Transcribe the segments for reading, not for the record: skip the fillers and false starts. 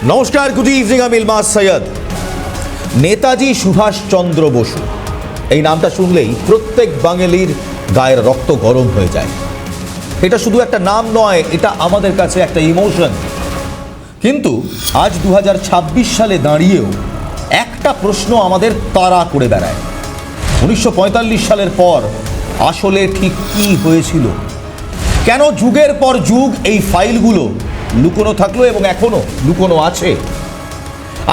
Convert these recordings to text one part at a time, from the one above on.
নমস্কার, good evening. আমি ইলমাস সৈয়দ। নেতাজি সুভাষচন্দ্র বসু এই নামটা শুনলেই প্রত্যেক বাঙালির গায়ের রক্ত গরম হয়ে যায়। এটা শুধু একটা নাম নয়, এটা আমাদের কাছে একটা ইমোশন। কিন্তু আজ 2026 সালে দাঁড়িয়েও একটা প্রশ্ন আমাদের তাড়া করে বেড়ায়। 1945 সালের পর আসলে ঠিক কী হয়েছিল? কেন যুগের পর যুগ এই ফাইলগুলো লুকোনো থাকলো এবং এখনো লুকোনো আছে?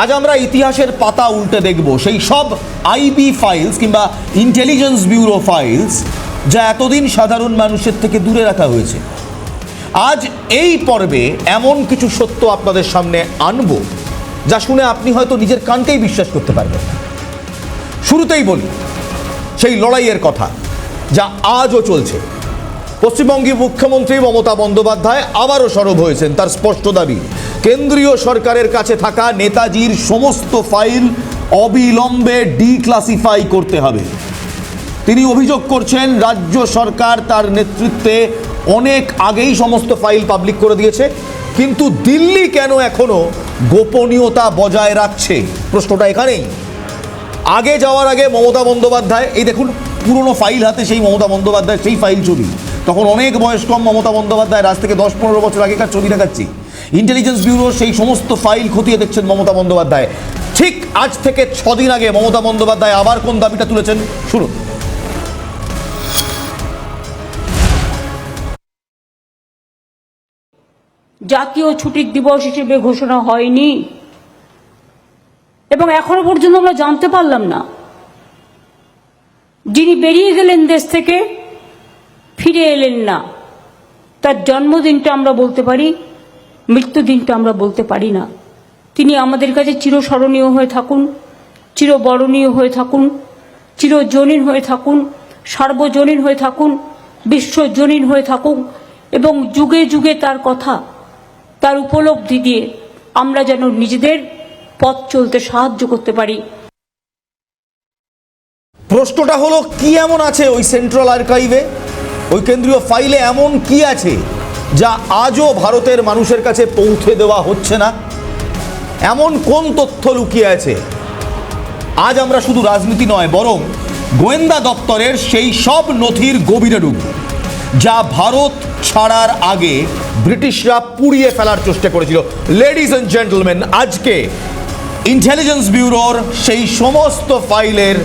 আজ আমরা ইতিহাসের পাতা উল্টে দেখব সেই সব আইবি ফাইলস কিংবা ইন্টেলিজেন্স ব্যুরো ফাইলস যা এতদিন সাধারণ মানুষের থেকে দূরে রাখা হয়েছে। আজ এই পর্বে এমন কিছু সত্য আপনাদের সামনে আনব যা শুনে আপনি হয়তো নিজের কানকেই বিশ্বাস করতে পারবেন না। শুরুতেই বলি সেই লড়াইয়ের কথা যা আজও চলছে। পশ্চিমবঙ্গের মুখ্যমন্ত্রী মমতা বন্দ্যোপাধ্যায় আবারও সরব হয়েছেন। তার স্পষ্ট দাবি, কেন্দ্রীয় সরকারের কাছে থাকা নেতাজির সমস্ত ফাইল অবিলম্বে ডিক্লাসিফাই করতে হবে। তিনি অভিযোগ করছেন রাজ্য সরকার তার নেতৃত্বে অনেক আগেই সমস্ত ফাইল পাবলিক করে দিয়েছে, কিন্তু দিল্লি কেন এখনো গোপনীয়তা বজায় রাখছে? প্রশ্নটা এখানেই। আগে যাওয়ার আগে মমতা বন্দ্যোপাধ্যায়, এই দেখুন পুরনো ফাইল হাতে, সেই মমতা বন্দ্যোপাধ্যায় সেই ফাইল ছবি। তখন অনেক বয়স কম মমতা বন্দ্যোপাধ্যায়, আজ থেকে 10-15 বছর আগেকার ছবি দেখাচ্ছি। ইন্টেলিজেন্স ব্যুরোর সেই সমস্ত ফাইল খতিয়ে দেখছেন মমতা বন্দ্যোপাধ্যায়। ঠিক আজ থেকে 6 দিন আগে মমতা বন্দ্যোপাধ্যায় আবার কোন দাবিটা তুলেছেন শুনুন। জাতীয় ছুটির দিবস হিসেবে ঘোষণা হয়নি এবং এখনো পর্যন্ত আমরা জানতে পারলাম না যিনি বেরিয়ে গেলেন দেশ থেকে, ফিরে এলেন না, তার জন্মদিনটা আমরা বলতে পারি, মৃত্যুদিনটা আমরা বলতে পারি না। তিনি আমাদের কাছে চিরস্মরণীয় হয়ে থাকুন, চিরবরণীয় হয়ে থাকুন, চিরজনীন হয়ে থাকুন, সার্বজনীন হয়ে থাকুন, বিশ্বজনীন হয়ে থাকুন এবং যুগে যুগে তার কথা, তার উপলব্ধি দিয়ে আমরা যেন নিজেদের পথ চলতে সাহায্য করতে পারি। প্রশ্নটা হলো, কি এমন আছে ওই সেন্ট্রাল আর্কাইভে, ওই কেন্দ্রীয় ফাইলে এমন কি আছে যা আজও ভারতের মানুষের কাছে পৌঁছে দেওয়া হচ্ছে না? এমন কোন তথ্য লুকিয়ে আছে? আজ আমরা শুধু রাজনীতি নয়, বরং গোয়েন্দা দপ্তরের সেই সব নথির গভীরে ঢুকব যা ভারত ছাড়ার আগে ব্রিটিশরা পুড়িয়ে ফেলার চেষ্টা করেছিল। লেডিজ অ্যান্ড জেন্টলম্যান, আজকে ইন্টেলিজেন্স ব্যুরোর সেই সমস্ত ফাইলের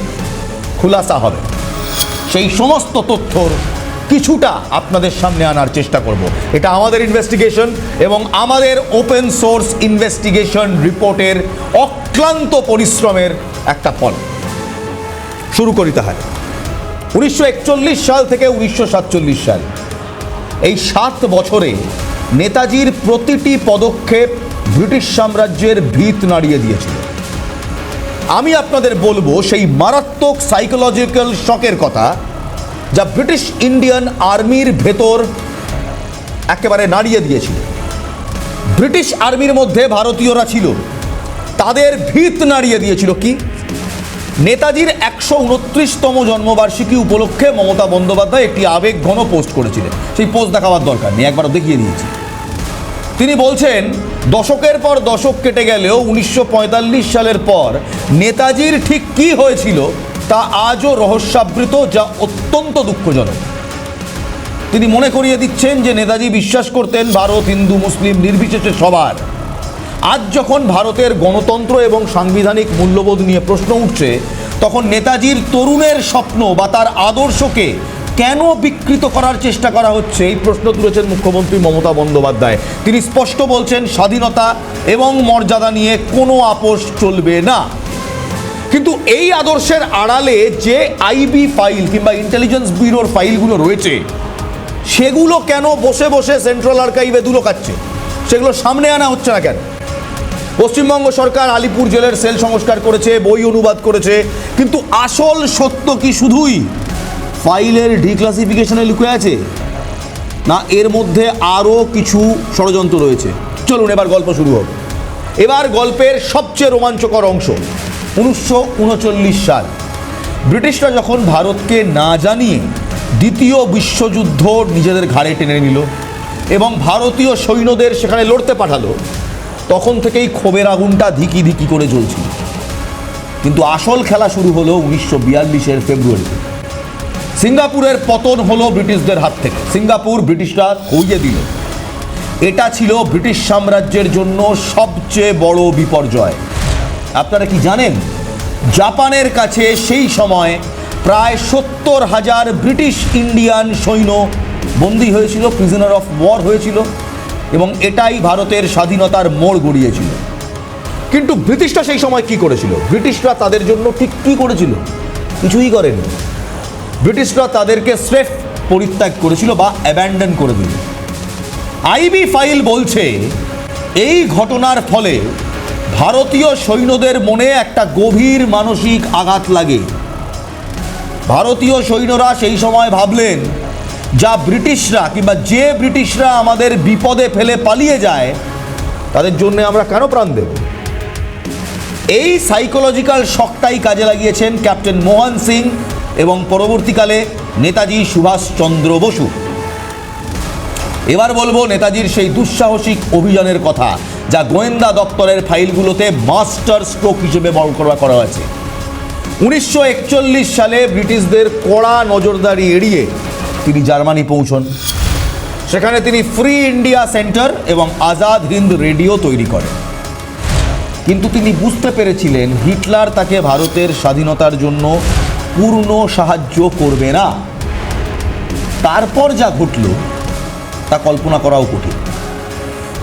খুলাসা হবে, সেই সমস্ত তথ্যর কিছুটা আপনাদের সামনে আনার চেষ্টা করব। এটা আমাদের ইনভেস্টিগেশন এবং আমাদের ওপেন সোর্স ইনভেস্টিগেশন রিপোর্টের অক্লান্ত পরিশ্রমের একটা ফল। শুরু করি তাহলে। 1941 সাল থেকে 1947 সাল, এই 7 বছরে নেতাজির প্রতিটি পদক্ষেপ ব্রিটিশ সাম্রাজ্যের ভিত নাড়িয়ে দিয়েছিল। আমি আপনাদের বলবো সেই মারাত্মক সাইকোলজিক্যাল শকের কথা যা ব্রিটিশ ইন্ডিয়ান আর্মির ভেতর একেবারে নাড়িয়ে দিয়েছিল। ব্রিটিশ আর্মির মধ্যে ভারতীয়রা ছিল, তাদের ভিত নাড়িয়ে দিয়েছিল কি? নেতাজির 129তম জন্মবার্ষিকী উপলক্ষে মমতা বন্দ্যোপাধ্যায় একটি আবেগঘন পোস্ট করেছিলেন। সেই পোস্ট দেখাবার দরকার নেই, একবারও দেখিয়ে দিয়েছি। তিনি বলছেন, দশকের পর দশক কেটে গেলেও 1945 সালের পর নেতাজির ঠিক কি হয়েছিল তা আজও রহস্যাবৃত, যা অত্যন্ত দুঃখজনক। তিনি মনে করিয়ে দিচ্ছেন যে নেতাজি বিশ্বাস করতেন ভারত হিন্দু মুসলিম নির্বিশেষে সবার। আজ যখন ভারতের গণতন্ত্র এবং সাংবিধানিক মূল্যবোধ নিয়ে প্রশ্ন উঠছে, তখন নেতাজির তরুণের স্বপ্ন বা তার আদর্শকে কেন বিকৃত করার চেষ্টা করা হচ্ছে, এই প্রশ্ন তুলেছেন মুখ্যমন্ত্রী মমতা বন্দ্যোপাধ্যায়। তিনি স্পষ্ট বলছেন, স্বাধীনতা এবং মর্যাদা নিয়ে কোনো আপোষ চলবে না। কিন্তু এই আদর্শের আড়ালে যে আইবি ফাইল কিংবা ইন্টেলিজেন্স ব্যুরোর ফাইলগুলো রয়েছে, সেগুলো কেন বসে বসে সেন্ট্রাল আর্কাইভে ধুলো খাচ্ছে? সেগুলো সামনে আনা হচ্ছে না কেন? পশ্চিমবঙ্গ সরকার আলিপুর জেলের সেল সংস্কার করেছে, বই অনুবাদ করেছে, কিন্তু আসল সত্য কি শুধুই ফাইলের ডিক্লাসিফিকেশনে লুকে আছে, না এর মধ্যে আরও কিছু ষড়যন্ত্র রয়েছে? চলুন এবার গল্প শুরু হোক। এবার গল্পের সবচেয়ে রোমাঞ্চকর অংশ। 1939 সাল, ব্রিটিশরা যখন ভারতকে না জানিয়ে দ্বিতীয় বিশ্বযুদ্ধ নিজেদের ঘাড়ে টেনে নিল এবং ভারতীয় সৈন্যদের সেখানে লড়তে পাঠালো, তখন থেকেই ক্ষোভের আগুনটা ধিকি ধিকি করে জ্বলছিল। কিন্তু আসল খেলা শুরু হলো 1942-এর ফেব্রুয়ারিতে। সিঙ্গাপুরের পতন হলো ব্রিটিশদের হাত থেকে। সিঙ্গাপুর ব্রিটিশরা খইয়ে দিল। এটা ছিল ব্রিটিশ সাম্রাজ্যের জন্য সবচেয়ে বড় বিপর্যয়। আপনারা কি জানেন, জাপানের কাছে সেই সময় প্রায় 70,000 ব্রিটিশ ইন্ডিয়ান সৈন্য বন্দী হয়েছিল, প্রিজনার অফ ওয়ার হয়েছিল, এবং এটাই ভারতের স্বাধীনতার মোড় গড়িয়েছিল। কিন্তু ব্রিটিশরা সেই সময় কি করেছিল? ব্রিটিশরা তাদের জন্য ঠিক কি করেছিল? কিছুই করেনি। ব্রিটিশরা তাদেরকে স্রেফ পরিত্যাগ করেছিল বা অ্যাব্যান্ডন করে দিল। আইবি ফাইল বলছে এই ঘটনার ফলে ভারতীয় সৈন্যদের মনে একটা গভীর মানসিক আঘাত লাগে। ভারতীয় সৈন্যরা সেই সময় ভাবলেন, যা ব্রিটিশরা কিংবা যে ব্রিটিশরা আমাদের বিপদে ফেলে পালিয়ে যায়, তাদের জন্য আমরা কেন প্রাণ দেব? এই সাইকোলজিক্যাল শকটাই কাজে লাগিয়েছেন ক্যাপ্টেন মোহন সিং এবং পরবর্তীকালে নেতাজি সুভাষচন্দ্র বসু। এবার বলবো নেতাজির সেই দুঃসাহসিক অভিযানের কথা, যা গোয়েন্দা দপ্তরের ফাইলগুলোতে মাস্টার স্ট্রোক হিসেবে বর্ণনা করা হয়েছে। 1941 সালে ব্রিটিশদের কড়া নজরদারি এড়িয়ে তিনি জার্মানি পৌঁছন। সেখানে তিনি ফ্রি ইন্ডিয়া সেন্টার এবং আজাদ হিন্দ রেডিও তৈরি করেন। কিন্তু তিনি বুঝতে পেরেছিলেন হিটলার তাকে ভারতের স্বাধীনতার জন্য পূর্ণ সাহায্য করবে না। তারপর যা ঘটল তা কল্পনা করাও কঠিন।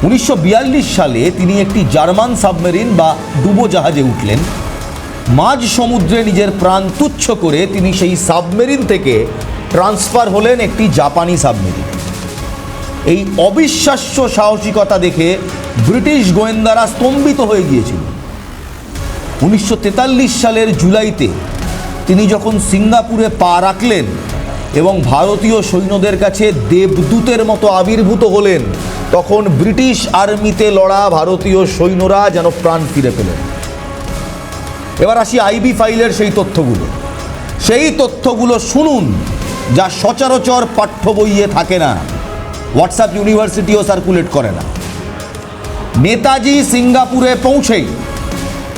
1942 সালে তিনি একটি জার্মান সাবমেরিন বা ডুবোজাহাজে উঠলেন। মাঝ সমুদ্রে নিজের প্রাণ তুচ্ছ করে তিনি সেই সাবমেরিন থেকে ট্রান্সফার হলেন একটি জাপানি সাবমেরিন। এই অবিশ্বাস্য সাহসিকতা দেখে ব্রিটিশ গোয়েন্দারা স্তম্ভিত হয়ে গিয়েছিল। 1943 সালের জুলাইতে তিনি যখন সিঙ্গাপুরে পা রাখলেন এবং ভারতীয় সৈন্যদের কাছে দেবদূতের মতো আবির্ভূত হলেন, তখন ব্রিটিশ আর্মিতে লড়া ভারতীয় সৈন্যরা যেন প্রাণ ফিরে পেলেন। এবার আসি আইবি ফাইলের সেই তথ্যগুলো। সেই তথ্যগুলো শুনুন, যা সচরাচর পাঠ্য বইয়ে থাকে না, হোয়াটসঅ্যাপ ইউনিভার্সিটিও সার্কুলেট করে না। নেতাজি সিঙ্গাপুরে পৌঁছেই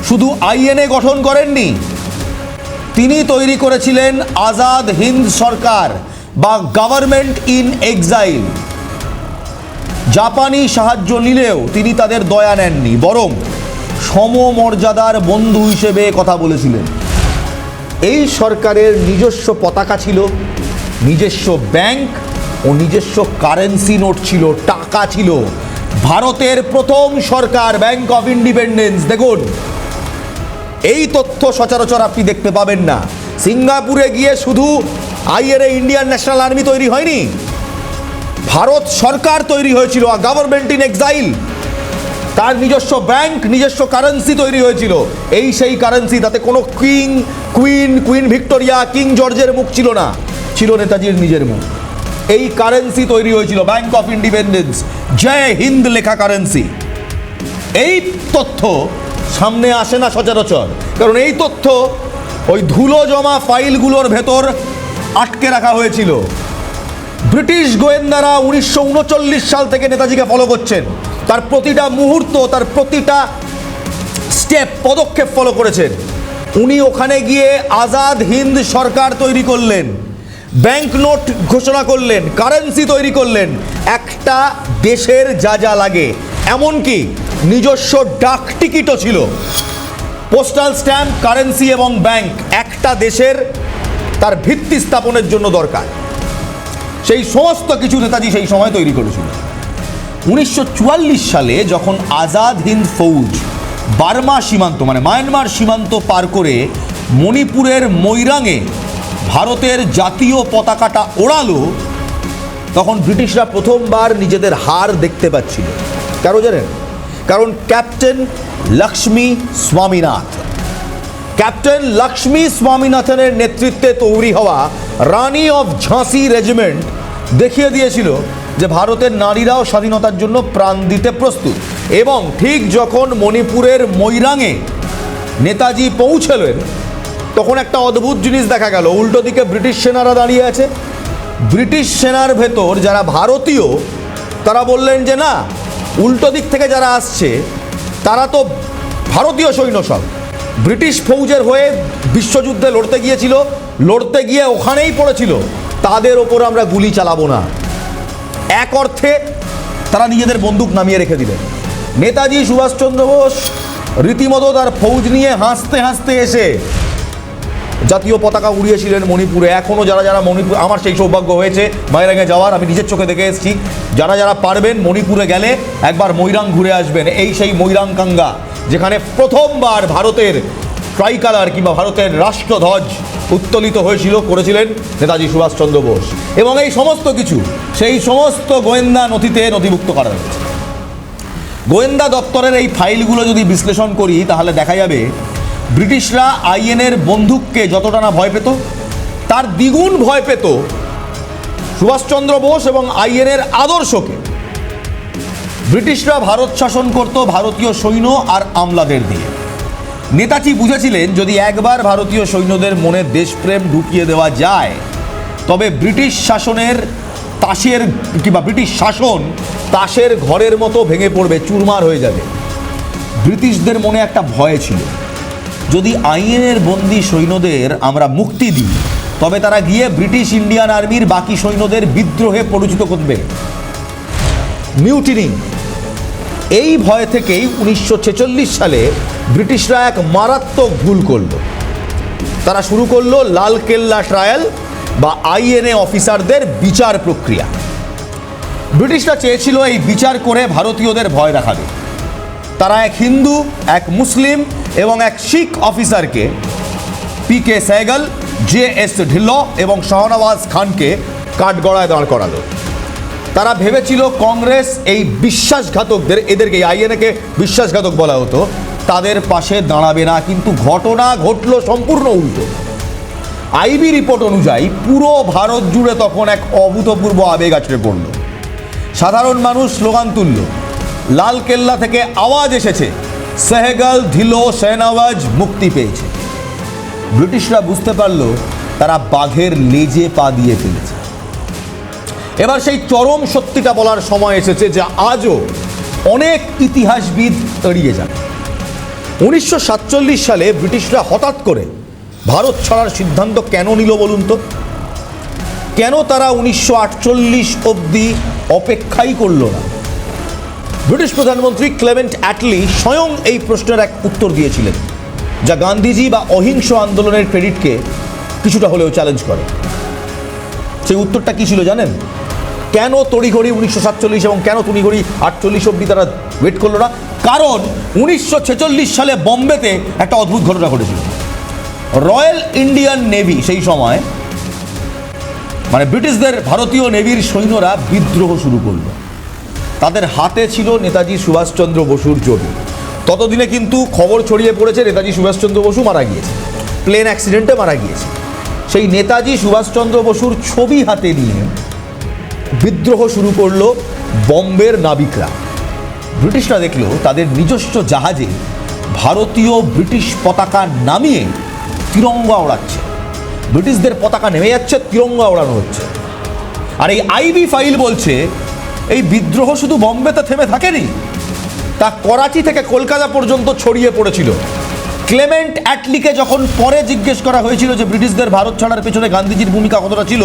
শুধু আইএনএ গঠন করেননি, তিনি তৈরি করেছিলেন আজাদ হিন্দ সরকার বা গভর্নমেন্ট ইন এক্সাইল। জাপানি সাহায্য নিলেও তিনি তাদের দয়া নেননি, বরং সমমর্যাদার বন্ধু হিসেবে কথা বলেছিলেন। এই সরকারের নিজস্ব পতাকা ছিল, নিজস্ব ব্যাংক ও নিজস্ব কারেন্সি নোট ছিল, টাকা ছিল। ভারতের প্রথম সরকার, ব্যাংক অফ ইন্ডিপেন্ডেন্স। দেখুন, এই তথ্য সচরাচর আপনি দেখতে পাবেন না। সিঙ্গাপুরে গিয়ে শুধু আইএনএ ইন্ডিয়ান ন্যাশনাল আর্মি তৈরি হয়নি, ভারত সরকার তৈরি হয়েছিল, গভর্নমেন্ট ইন এক্সাইল। তার নিজস্ব ব্যাংক, নিজস্ব কারেন্সি তৈরি হয়েছিল। এই সেই কারেন্সি, তাতে কোনো কুইন ভিক্টোরিয়া, কিং জর্জের মুখ ছিল না, ছিল নেতাজির নিজের মুখ। এই কারেন্সি তৈরি হয়েছিল, ব্যাংক অফ ইন্ডিপেন্ডেন্স, জয় হিন্দ লেখা কারেন্সি। এই তথ্য সামনে আসে না সচরাচর, কারণ এই তথ্য ওই ধুলো জমা ফাইলগুলোর ভেতর আটকে রাখা হয়েছিল। ব্রিটিশ গোয়েন্দারা 1939 সাল থেকে নেতাজিকে ফলো করছেন, তার প্রতিটা মুহূর্ত, তার প্রতিটা স্টেপ, পদক্ষেপ ফলো করেছেন। উনি ওখানে গিয়ে আজাদ হিন্দ সরকার তৈরি করলেন, ব্যাংক নোট ঘোষণা করলেন, কারেন্সি তৈরি করলেন। একটা দেশের যা যা লাগে, এমনকি নিজস্ব ডাক টিকিটও ছিল। পোস্টাল স্ট্যাম্প, কারেন্সি এবং ব্যাংক একটা দেশের তার ভিত্তি স্থাপনের জন্য দরকার। সেই সমস্ত কিছু নেতাজি সেই সময় তৈরি করেছিল। 1944 সালে যখন আজাদ হিন্দ ফৌজ বার্মা সীমান্ত মানে মায়ানমার সীমান্ত পার করে মণিপুরের মৈরাঙে ভারতের জাতীয় পতাকাটা ওড়ালো, তখন ব্রিটিশরা প্রথমবার নিজেদের হার দেখতে পাচ্ছিল। কেন জানেন? কারণ ক্যাপ্টেন লক্ষ্মী স্বামীনাথনের নেতৃত্বে তৈরি হওয়া রানী অফ ঝাঁসি রেজিমেন্ট দেখিয়ে দিয়েছিল যে ভারতের নারীরাও স্বাধীনতার জন্য প্রাণ দিতে প্রস্তুত। এবং ঠিক যখন মণিপুরের মৈরাঙে নেতাজি পৌঁছলেন, তখন একটা অদ্ভুত জিনিস দেখা গেল। উল্টো দিকে ব্রিটিশ সেনারা দাঁড়িয়ে আছে। ব্রিটিশ সেনার ভেতর যারা ভারতীয়, তারা বললেন যে না, উল্টো দিক থেকে যারা আসছে তারা তো ভারতীয় সৈন্য সব, ব্রিটিশ ফৌজের হয়ে বিশ্বযুদ্ধে লড়তে গিয়ে ওখানেই পড়েছিল, তাদের ওপর আমরা গুলি চালাবো না। এক অর্থে তারা নিজেদের বন্দুক নামিয়ে রেখে দিলেন। নেতাজি সুভাষচন্দ্র বোস রীতিমতো তার ফৌজ নিয়ে হাসতে হাসতে এসে জাতীয় পতাকা উড়িয়েছিলেন মণিপুরে। এখনও যারা মণিপুর, আমার সেই সৌভাগ্য হয়েছে মাইরাঙে যাওয়ার, আমি নিজের চোখে দেখে এসেছি। যারা পারবেন মণিপুরে গেলে একবার মৈরাং ঘুরে আসবেন। এই সেই মৈরাংকাঙ্গা, যেখানে প্রথমবার ভারতের ট্রাইকালার কিংবা ভারতের রাষ্ট্রধ্বজ উত্তোলিত করেছিলেন নেতাজি সুভাষচন্দ্র বোস। এবং এই সমস্ত কিছু সেই সমস্ত গোয়েন্দা নথিতে নথিভুক্ত করা হয়েছে। গোয়েন্দা দপ্তরের এই ফাইলগুলো যদি বিশ্লেষণ করি তাহলে দেখা যাবে ব্রিটিশরা আইএনএর বন্দুককে যতটা না ভয় পেত, তার দ্বিগুণ ভয় পেত সুভাষচন্দ্র বোস এবং আইএনএর আদর্শকে। ব্রিটিশরা ভারত শাসন করত ভারতীয় সৈন্য আর আমলাদের দিয়ে। নেতাজি বুঝেছিলেন যদি একবার ভারতীয় সৈন্যদের মনে দেশপ্রেম ঢুকিয়ে দেওয়া যায় তবে ব্রিটিশ শাসনের ব্রিটিশ শাসন তাসের ঘরের মতো ভেঙে পড়বে, চুরমার হয়ে যাবে। ব্রিটিশদের মনে একটা ভয় ছিল, যদি আইএনএর বন্দী সৈন্যদের আমরা মুক্তি দিই তবে তারা গিয়ে ব্রিটিশ ইন্ডিয়ান আর্মির বাকি সৈন্যদের বিদ্রোহে পরিচিত করবে, মিউটিনি। এই ভয় থেকেই 1946 সালে ব্রিটিশরা এক মারাত্মক ভুল করল। তারা শুরু করলো লালকেল্লা ট্রায়াল বা আইএনএ অফিসারদের বিচার প্রক্রিয়া। ব্রিটিশরা চেয়েছিল এই বিচার করে ভারতীয়দের ভয় দেখাবে। তারা এক হিন্দু, এক মুসলিম এবং এক শিখ অফিসারকে, পিকে সেহগল, জে.এস. ঢিল্লো এবং শাহনওয়াজ খানকে কাঠগড়ায় দাঁড় করালো। তারা ভেবেছিল কংগ্রেস এই বিশ্বাসঘাতকদের, এদেরকে আইএনএকে বিশ্বাসঘাতক বলা হতো, তাদের পাশে দাঁড়াবে না। কিন্তু ঘটনা ঘটল সম্পূর্ণ উল্টো। আইবি রিপোর্ট অনুযায়ী পুরো ভারত জুড়ে তখন এক অভূতপূর্ব আবেগ আছড়ে পড়ল। সাধারণ মানুষ স্লোগান তুলল, লালকেল্লা থেকে আওয়াজ এসেছে, সেহগল, ঢিল্লো, শাহনওয়াজ মুক্তি পেয়েছে। ব্রিটিশরা বুঝতে পারল তারা বাঘের লেজে পা দিয়ে ফেলেছে। এবার সেই চরম সত্যিটা বলার সময় এসেছে যা আজও অনেক ইতিহাসবিদ এড়িয়ে যান। 1947 সালে ব্রিটিশরা হঠাৎ করে ভারত ছাড়ার সিদ্ধান্ত কেন নিল বলুন তো? কেন তারা 1948 অবধি অপেক্ষাই করল না? ব্রিটিশ প্রধানমন্ত্রী ক্লেমেন্ট অ্যাটলি স্বয়ং এই প্রশ্নের এক উত্তর দিয়েছিলেন, যা গান্ধীজি বা অহিংস আন্দোলনের ক্রেডিটকে কিছুটা হলেও চ্যালেঞ্জ করে। সেই উত্তরটা কি ছিল জানেন? কেন তড়িঘড়ি 1947 এবং কেন তড়িঘড়ি 48 অবধি তারা ওয়েট করলো না? কারণ 1946 সালে বম্বেতে একটা অদ্ভুত ঘটনা ঘটেছিল। রয়্যাল ইন্ডিয়ান নেভি সেই সময়, মানে ব্রিটিশদের ভারতীয় নেভির সৈন্যরা বিদ্রোহ শুরু করলো। তাদের হাতে ছিল নেতাজি সুভাষচন্দ্র বসুর জমি। ততদিনে কিন্তু খবর ছড়িয়ে পড়েছে নেতাজি সুভাষচন্দ্র বসু মারা গিয়েছে, প্লেন অ্যাক্সিডেন্টে মারা গিয়েছে। সেই নেতাজি সুভাষচন্দ্র বসুর ছবি হাতে নিয়ে বিদ্রোহ শুরু করলো বম্বের নাবিকরা। ব্রিটিশরা দেখলো তাদের নিজস্ব জাহাজে ভারতীয় ব্রিটিশ পতাকা নামিয়ে তিরঙ্গা ওড়াচ্ছে। ব্রিটিশদের পতাকা নেমে যাচ্ছে, তিরঙ্গা ওড়ানো হচ্ছে। আর এই আইবি ফাইল বলছে এই বিদ্রোহ শুধু বম্বেতে থেমে থাকেনি, তা করাচি থেকে কলকাতা পর্যন্ত ছড়িয়ে পড়েছিল। ক্লেমেন্ট অ্যাটলিকে যখন পরে জিজ্ঞেস করা হয়েছিল যে ব্রিটিশদের ভারত ছাড়ার পেছনে গান্ধীজির ভূমিকা কতটা ছিল,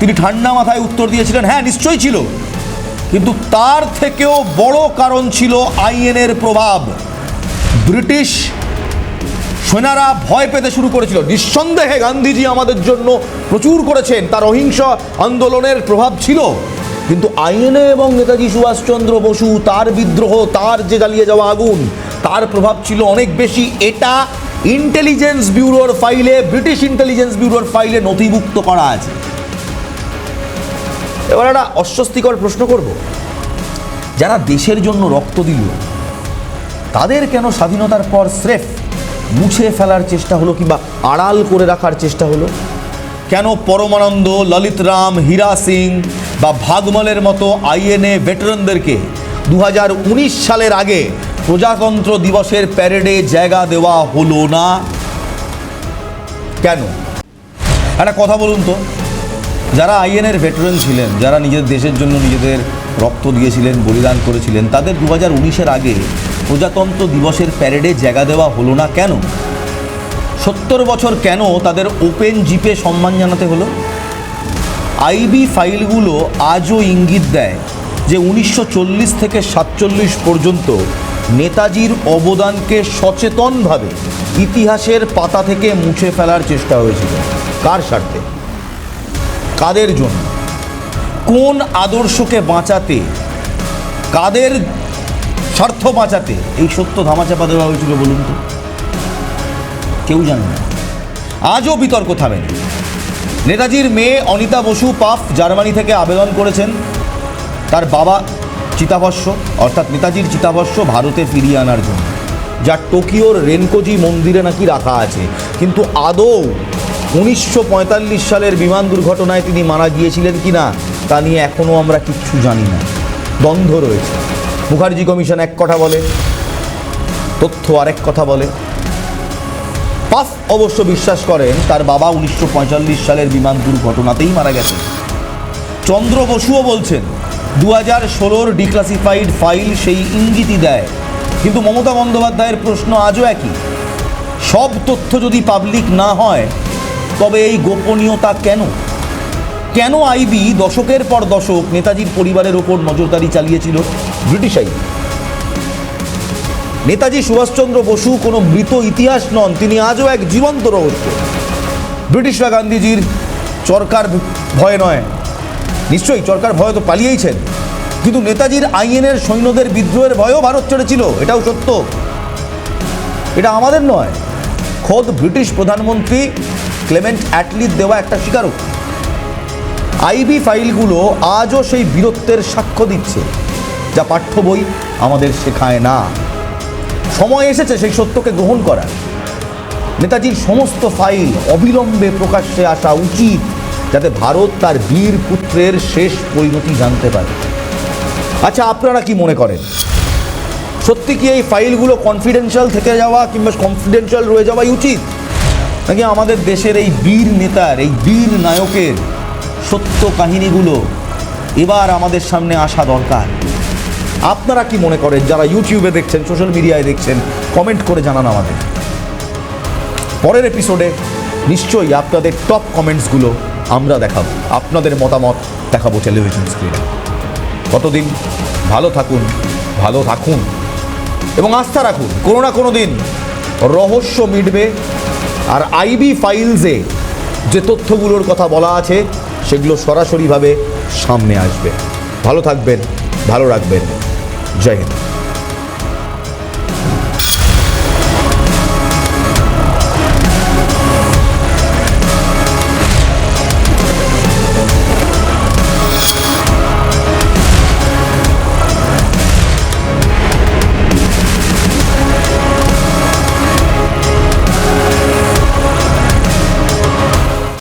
তিনি ঠান্ডা মাথায় উত্তর দিয়েছিলেন, হ্যাঁ নিশ্চয়ই ছিল, কিন্তু তার থেকেও বড় কারণ ছিল আইএনএর প্রভাব। ব্রিটিশ সেনারা ভয় পেতে শুরু করেছিল। নিঃসন্দেহে গান্ধীজি আমাদের জন্য প্রচুর করেছেন, তার অহিংস আন্দোলনের প্রভাব ছিল, কিন্তু আইএনএ এবং নেতাজি সুভাষচন্দ্র বসু, তার বিদ্রোহ, তার যে জ্বালিয়ে যাওয়া আগুন, তার প্রভাব ছিল অনেক বেশি। এটা ইন্টেলিজেন্স ব্যুরোর ফাইলে, ব্রিটিশ ইন্টেলিজেন্স ব্যুরোর ফাইলে নথিভুক্ত করা আছে। এবার একটা অস্বস্তিকর প্রশ্ন করব, যারা দেশের জন্য রক্ত দিল তাদের কেন স্বাধীনতার পর স্রেফ মুছে ফেলার চেষ্টা হলো কিংবা আড়াল করে রাখার চেষ্টা হলো? কেন পরমানন্দ, ললিত রাম, হীরা সিং বা ভাগমলের মতো আইএনএ ভেটারানদেরকে 2019 সালের আগে প্রজাতন্ত্র দিবসের প্যারেডে জায়গা দেওয়া হলো না? কেন? একটা কথা বলুন তো, যারা আইএনএর ভেটারান ছিলেন, যারা নিজের দেশের জন্য নিজেদের রক্ত দিয়েছিলেন, বলিদান করেছিলেন, তাদের 2019-এর আগে প্রজাতন্ত্র দিবসের প্যারেডে জায়গা দেওয়া হলো না কেন? 70 বছর কেন তাদের ওপেন জিপে সম্মান জানাতে হলো? আইবি ফাইলগুলো আজও ইঙ্গিত দেয় যে 1940 থেকে 47 পর্যন্ত নেতাজির অবদানকে সচেতনভাবে ইতিহাসের পাতা থেকে মুছে ফেলার চেষ্টা হয়েছিল। কার স্বার্থে? কাদের জন্য? কোন আদর্শকে বাঁচাতে? কাদের স্বার্থ বাঁচাতে এই সত্য ধামাচাপা দেওয়া হয়েছিল বলুন তো? কেউ জানে না। আজও বিতর্ক থামেনি। নেতাজির মেয়ে অনিতা বসু পাফ জার্মানি থেকে আবেদন করেছেন তার বাবা চিতাভস্য অর্থাৎ নেতাজির চিতাভস্য ভারতে ফিরিয়ে আনার জন্য, যা টোকিওর রেনকোজি মন্দিরে নাকি রাখা আছে। কিন্তু আদৌ 1945 সালের বিমান দুর্ঘটনায় তিনি মারা গিয়েছিলেন কিনা তা নিয়ে এখনও আমরা কিচ্ছু জানি না। দ্বন্দ্ব রয়েছে। মুখার্জি কমিশন এক কথা বলে, তথ্য আরেক কথা বলে। পাফ অবশ্য বিশ্বাস করেন তার বাবা 1945 সালের বিমান দুর্ঘটনাতেই মারা গেছেন। চন্দ্র বসুও বলছেন 2016 ডিক্লাসিফাইড ফাইল সেই ইঙ্গিতই দেয়। কিন্তু মমতা বন্দ্যোপাধ্যায়ের প্রশ্ন আজও একই, সব তথ্য যদি পাবলিক না হয় তবে এই গোপনীয়তা কেন? কেন আইবি দশকের পর দশক নেতাজির পরিবারের ওপর নজরদারি চালিয়েছিল? British IB. নেতাজি সুভাষচন্দ্র বসু কোনো মৃত ইতিহাস নন, তিনি আজও এক জীবন্ত রহস্য। ব্রিটিশরা গান্ধীজির চরকার ভয়ে নয়, নিশ্চয়ই চরকার ভয়ে তো পালিয়েইছেন, কিন্তু নেতাজির আইএনএর সৈন্যদের বিদ্রোহের ভয়েও ভারত ছেড়েছিল, এটাও সত্য। এটা আমাদের নয়, খোদ ব্রিটিশ প্রধানমন্ত্রী ক্লেমেন্ট অ্যাটলির দেওয়া একটা স্বীকারোক্তি। আইবি ফাইলগুলো আজও সেই বীরত্বের সাক্ষ্য দিচ্ছে যা পাঠ্য বই আমাদের শেখায় না। সময় এসেছে সেই সত্যকে গ্রহণ করার। নেতাজির সমস্ত ফাইল অবিলম্বে প্রকাশ্যে আসা উচিত, যাতে ভারত তার বীর পুত্রের শেষ পরিণতি জানতে পারে। আচ্ছা, আপনারা কি মনে করেন, সত্যি কি এই ফাইলগুলো কনফিডেন্সিয়াল থেকে যাওয়া কিংবা কনফিডেন্সিয়াল রয়ে যাওয়াই উচিত, নাকি আমাদের দেশের এই বীর নেতার, এই বীর নায়কের সত্য কাহিনীগুলো এবার আমাদের সামনে আসা দরকার? আপনারা কি মনে করেন? যারা ইউটিউবে দেখছেন, সোশ্যাল মিডিয়ায় দেখছেন, কমেন্ট করে জানান আমাদের। পরের এপিসোডে নিশ্চয়ই আপনাদের টপ কমেন্টসগুলো আমরা দেখাবো, আপনাদের মতামত দেখাবো টেলিভিশন স্ক্রিনে। ততদিন ভালো থাকুন, ভালো থাকুন এবং আস্থা রাখুন, কোনো না কোনো দিন রহস্য মিটবে আর আইবি ফাইলসে যে তথ্যগুলোর কথা বলা আছে সেগুলো সরাসরিভাবে সামনে আসবে। ভালো থাকবেন, ভালো রাখবেন। জয় হিন্দ।